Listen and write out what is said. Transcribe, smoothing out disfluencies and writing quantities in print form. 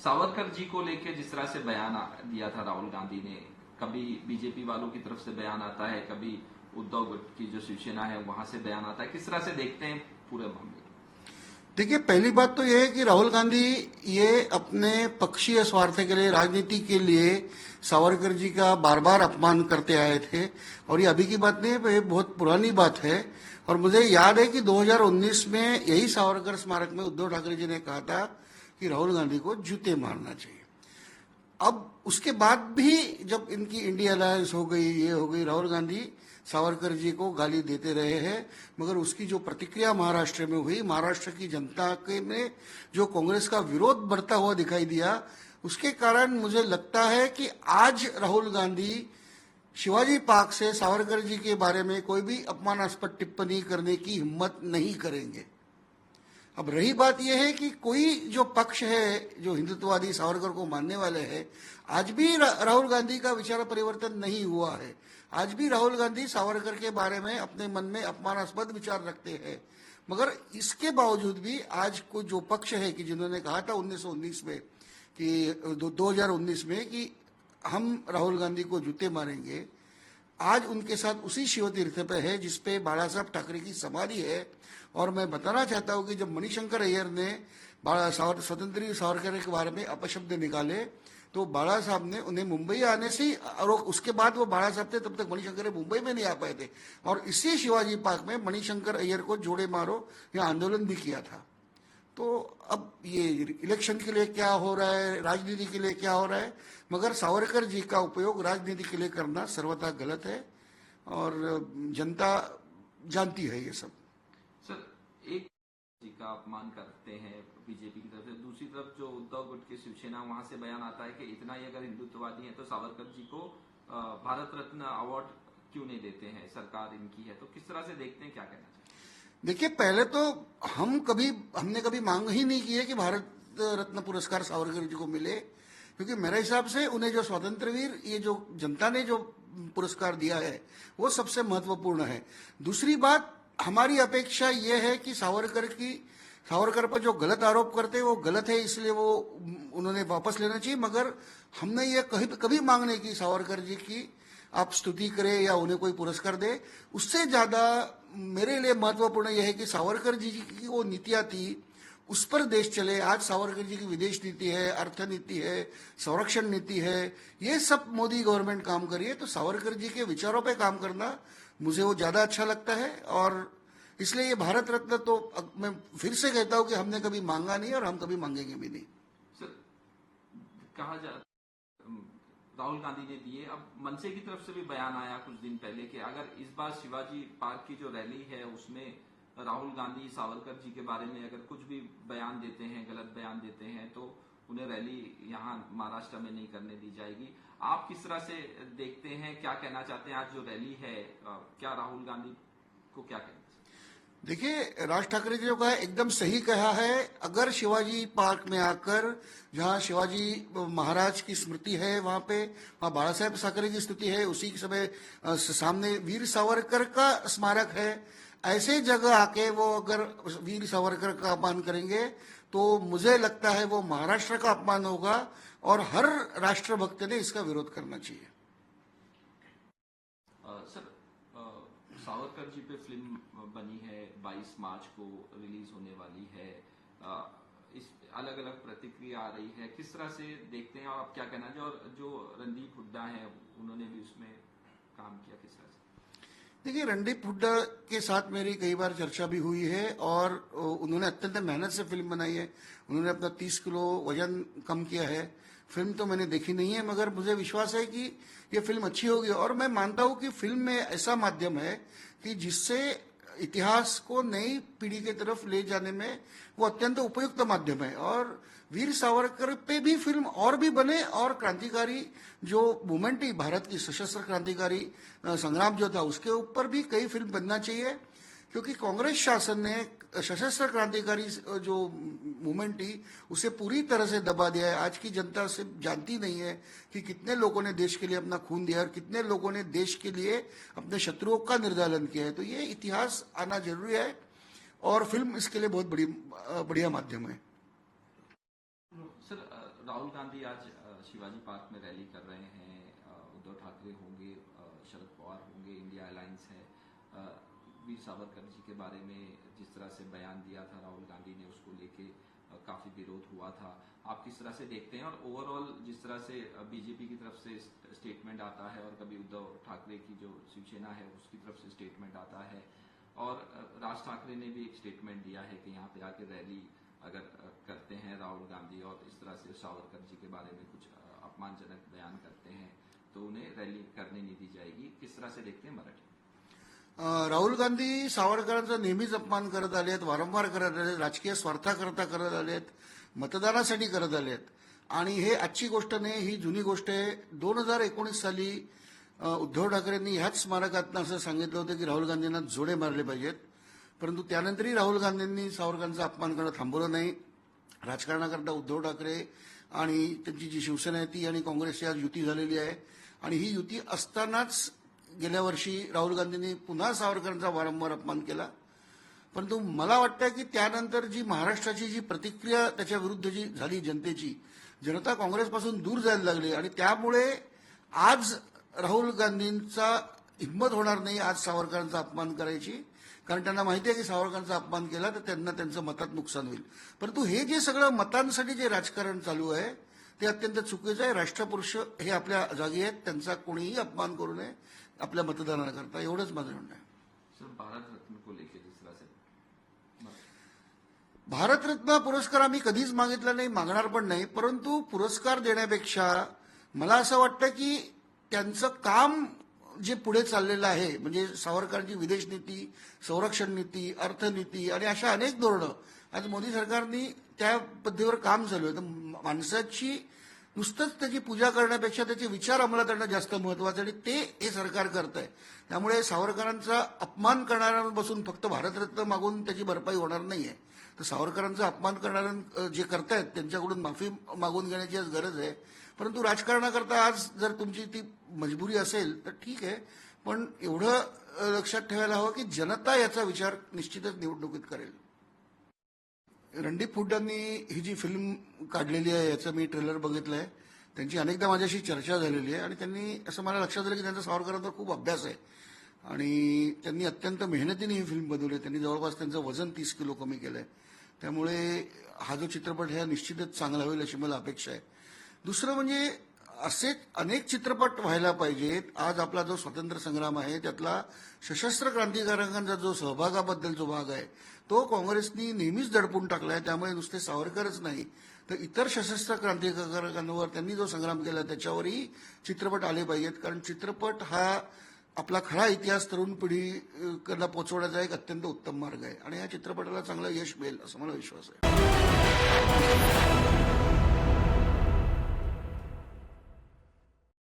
सावरकर जी को लेकर जिस तरह से बयान दिया था राहुल गांधी ने, कभी बीजेपी वालों की तरफ से बयान आता है, कभी उद्धव की जो शिवसेना है वहां से बयान आता है, किस तरह से देखते हैं पूरे मामले? देखिए, पहली बात तो यह है कि राहुल गांधी ये अपने पक्षीय स्वार्थ के लिए, राजनीति के लिए सावरकर जी का बार बार अपमान करते आए थे। और ये अभी की बात नहीं है, ये बहुत पुरानी बात है। और मुझे याद है कि 2019 में यही सावरकर स्मारक में उद्धव ठाकरे जी ने कहा था कि राहुल गांधी को जूते मारना चाहिए। अब उसके बाद भी जब इनकी इंडिया अलायंस हो गई, ये हो गई, राहुल गांधी सावरकर जी को गाली देते रहे हैं। मगर उसकी जो प्रतिक्रिया महाराष्ट्र में हुई, महाराष्ट्र की जनता के में जो कांग्रेस का विरोध बढ़ता हुआ दिखाई दिया, उसके कारण मुझे लगता है कि आज राहुल गांधी शिवाजी पार्क से सावरकर जी के बारे में कोई भी अपमानास्पद टिप्पणी करने की हिम्मत नहीं करेंगे। अब रही बात यह है कि कोई जो पक्ष है जो हिंदुत्ववादी सावरकर को मानने वाले हैं, आज भी राहुल गांधी का विचार परिवर्तन नहीं हुआ है। आज भी राहुल गांधी सावरकर के बारे में अपने मन में अपमानास्पद विचार रखते हैं। मगर इसके बावजूद भी आज को जो पक्ष है कि जिन्होंने कहा था 1919 में कि 2019 में कि हम राहुल गांधी को जूते मारेंगे, आज उनके साथ उसी शिव तीर्थ पे है जिसपे बाला साहब ठाकरे की समाधि है। और मैं बताना चाहता हूं कि जब मणिशंकर अय्यर ने स्वतंत्र सावरकर के बारे में अपशब्द निकाले, तो बाला साहब ने उन्हें मुंबई आने से ही, और उसके बाद वो बाला साहब थे तब तक मणिशंकर मुंबई में नहीं आ पाए थे, और इसी शिवाजी पार्क में मणिशंकर अय्यर को जोड़े मारो यह आंदोलन भी किया था। तो अब ये इलेक्शन के लिए क्या हो रहा है, राजनीति के लिए क्या हो रहा है, मगर सावरकर जी का उपयोग राजनीति के लिए करना सर्वथा गलत है और जनता जानती है ये सब। सर, एक जी का अपमान करते हैं बीजेपी की तरफ से, दूसरी तरफ जो उद्धव गुट की शिवसेना, वहां से बयान आता है कि इतना ही अगर हिंदुत्ववादी है तो सावरकर जी को भारत रत्न अवार्ड क्यों नहीं देते हैं, सरकार इनकी है। तो किस तरह से देखते हैं, क्या कहना चाहिए? देखिए, पहले तो हमने कभी मांग ही नहीं की है कि भारत रत्न पुरस्कार सावरकर जी को मिले, क्योंकि मेरे हिसाब से उन्हें जो स्वातंत्र वीर, ये जो जनता ने जो पुरस्कार दिया है वो सबसे महत्वपूर्ण है। दूसरी बात, हमारी अपेक्षा यह है कि सावरकर पर जो गलत आरोप करते हैं वो गलत है, इसलिए वो उन्होंने वापस लेना चाहिए। मगर हमने ये कभी मांग नहीं की सावरकर जी की आप स्तुति करें या उन्हें कोई पुरस्कार दे। उससे ज्यादा मेरे लिए महत्वपूर्ण यह है कि सावरकर जी की वो नीतियां थी उस पर देश चले। आज सावरकर जी की विदेश नीति है, अर्थ नीति है, संरक्षण नीति है, ये सब मोदी गवर्नमेंट काम कर रही है। तो सावरकर जी के विचारों पे काम करना मुझे वो ज्यादा अच्छा लगता है, और इसलिए ये भारत रत्न तो मैं फिर से कहता हूं कि हमने कभी मांगा नहीं और हम कभी मांगेंगे भी नहीं। सर, कहा जा राहुल गांधी ने दिए, अब मनसे की तरफ से भी बयान आया कुछ दिन पहले कि अगर इस बार शिवाजी पार्क की जो रैली है उसमें राहुल गांधी सावरकर जी के बारे में अगर कुछ भी बयान देते हैं, गलत बयान देते हैं, तो उन्हें रैली यहाँ महाराष्ट्र में नहीं करने दी जाएगी। आप किस तरह से देखते हैं, क्या कहना चाहते हैं? आज जो रैली है, क्या राहुल गांधी को क्या कहना? देखिए, राज ठाकरे जी जो कहा एकदम सही कहा है। अगर शिवाजी पार्क में आकर, जहां शिवाजी महाराज की स्मृति है, वहां पे वहां बाला साहेब ठाकरे की स्मृति है, उसी के समय सामने वीर सावरकर का स्मारक है, ऐसे जगह आके वो अगर वीर सावरकर का अपमान करेंगे तो मुझे लगता है वो महाराष्ट्र का अपमान होगा, और हर राष्ट्रभक्त ने इसका विरोध करना चाहिए। सर, सावरकर जी पे फिल्म बनी है, 22 मार्च को रिलीज होने वाली है। इस अलग अलग प्रतिक्रिया आ रही है, किस तरह से देखते हैं और आप क्या कहना चाहिए? और जो रणदीप हुड्डा है उन्होंने भी उसमें काम किया, किस तरह से? देखिए, रणदीप हुड्डा के साथ मेरी कई बार चर्चा भी हुई है, और उन्होंने अत्यंत मेहनत से फिल्म बनाई है। उन्होंने अपना 30 किलो वजन कम किया है। फिल्म तो मैंने देखी नहीं है, मगर मुझे विश्वास है कि ये फिल्म अच्छी होगी। और मैं मानता हूं कि फिल्म में ऐसा माध्यम है कि जिससे इतिहास को नई पीढ़ी की तरफ ले जाने में वो अत्यंत उपयुक्त माध्यम है। और वीर सावरकर पे भी फिल्म और भी बने, और क्रांतिकारी जो मूवमेंट ही भारत की सशस्त्र क्रांतिकारी संग्राम जो था उसके ऊपर भी कई फिल्म बनना चाहिए, क्योंकि कांग्रेस शासन ने सशस्त्र क्रांतिकारी जो मूवमेंट थी उसे पूरी तरह से दबा दिया है। आज की जनता से जानती नहीं है कि कितने लोगों ने देश के लिए अपना खून दिया और कितने लोगों ने देश के लिए अपने शत्रुओं का निर्दालन किया है। तो ये इतिहास आना जरूरी है, और फिल्म इसके लिए बहुत बढ़िया माध्यम है। सर, राहुल गांधी आज शिवाजी पार्क में रैली कर रहे हैं। उद्धव ठाकरे होंगे, शरद पवार होंगे, इंडिया अलायंस है। वीर सावरकर जी के बारे में जिस तरह से बयान दिया था राहुल गांधी ने, उसको लेके काफी विरोध हुआ था। आप किस तरह से देखते हैं? और ओवरऑल जिस तरह से बीजेपी की तरफ से स्टेटमेंट आता है और कभी उद्धव ठाकरे की जो शिवसेना है उसकी तरफ से स्टेटमेंट आता है, और राज ठाकरे ने भी एक स्टेटमेंट दिया है कि यहाँ पे आके रैली अगर करते हैं राहुल गांधी और इस तरह से सावरकर जी के बारे में कुछ अपमानजनक बयान करते हैं तो उन्हें रैली करने नहीं दी जाएगी। किस तरह से देखते हैं मराठी? राहुल गांधी सावरकरांचा नेहमीच अपमान करत आले आहेत, वारंवार करत आले, राजकीय स्वार्थाकरता करत आलेत, मतदानासाठी करत आलेत. आणि हे आजची गोष्ट नाही, ही जुनी गोष्ट आहे. 2019 साली उद्धव ठाकरेंनी ह्याच स्मारकातनं असं सांगितलं होतं की राहुल गांधींना जोडे मारले पाहिजेत, परंतु त्यानंतरही राहुल गांधींनी सावरकरांचा अपमान करणं थांबवलं नाही. राजकारणाकरता उद्धव ठाकरे आणि त्यांची जी शिवसेना आहे ती आणि काँग्रेसची आज युती झालेली आहे, आणि ही युती असतानाच गेल्या वर्षी राहुल गांधींनी पुन्हा सावरकरांचा वारंवार अपमान केला. परंतु मला वाटतं की त्यानंतर जी महाराष्ट्राची जी प्रतिक्रिया त्याच्या विरुद्ध जी झाली जनतेची, जनता काँग्रेसपासून दूर जायला लागली आणि त्यामुळे आज राहुल गांधींचा हिंमत होणार नाही आज सावरकरांचा अपमान करायची, कारण त्यांना माहिती आहे की सावरकरांचा अपमान केला तर त्यांना त्यांचं मतात नुकसान होईल. परंतु हे जे सगळं मतांसाठी जे राजकारण चालू आहे ते अत्यंत चुकीचं आहे. राष्ट्रपुरुष हे आपल्या जागी आहेत, त्यांचा कोणीही अपमान करू नये आपल्या मतदानाकरता, एवढंच माझं म्हणणं आहे. सर, भारत रत्न को लेकर जिस तरह से भारतरत्न पुरस्कार आम्ही कधीच मागितला नाही, मागणार पण नाही. परंतु पुरस्कार देण्यापेक्षा मला असं वाटतं की त्यांचं काम जे पुढे चाललेलं आहे, म्हणजे सावरकरांची विदेश नीती, संरक्षण नीती, अर्थनीती आणि अशा अनेक धोरणं आज मोदी सरकारनी त्या पद्धतीवर काम चालू आहे. तर माणसाची नुसतंच त्याची पूजा करण्यापेक्षा त्याचे विचार अंमलात आणणं जास्त महत्वाचं, आणि ते हे सरकार करत आहे. त्यामुळे सावरकरांचा अपमान फक्त भारतरत्न मागून त्याची भरपाई होणार नाहीये. तर सावरकरांचा अपमान करणाऱ्या जे करतायत त्यांच्याकडून माफी मागून घेण्याची आज गरज आहे. परंतु राजकारणाकरता आज जर तुमची ती मजबुरी असेल तर ठीक आहे, पण एवढं लक्षात ठेवायला हवं की जनता याचा विचार निश्चितच निवडणुकीत करेल. रणदीप हुड्डांनी ही जी फिल्म काढलेली आहे याचं मी ट्रेलर बघितलंय. त्यांची अनेकदा माझ्याशी चर्चा झालेली आहे आणि त्यांनी असं मला लक्षात आलं की त्यांचा सावरकरांचा खूप अभ्यास आहे आणि त्यांनी अत्यंत मेहनतीने ही फिल्म बनवली आहे. त्यांनी जवळपास त्यांचं वजन 30 किलो कमी केलंय. त्यामुळे हा जो चित्रपट हा निश्चितच चांगला होईल अशी मला अपेक्षा आहे. दुसरं म्हणजे असे अनेक चित्रपट व्हायला पाहिजेत. आज आपला जो स्वातंत्र्य संग्राम आहे त्यातला सशस्त्र क्रांतिकारकांचा जो सहभागाबद्दल जो भाग आहे तो काँग्रेसनी नेहमीच दडपून टाकलाय. त्यामुळे नुसते सावरकरच नाही तर इतर सशस्त्र क्रांतिकारकांवर त्यांनी जो संग्राम केला त्याच्यावरही चित्रपट आले पाहिजेत, कारण चित्रपट हा आपला खरा इतिहास तरुण पिढीकडे पोहोचवण्याचा एक अत्यंत उत्तम मार्ग आहे आणि या चित्रपटाला चांगलं यश मिळेल असं मला विश्वास आहे.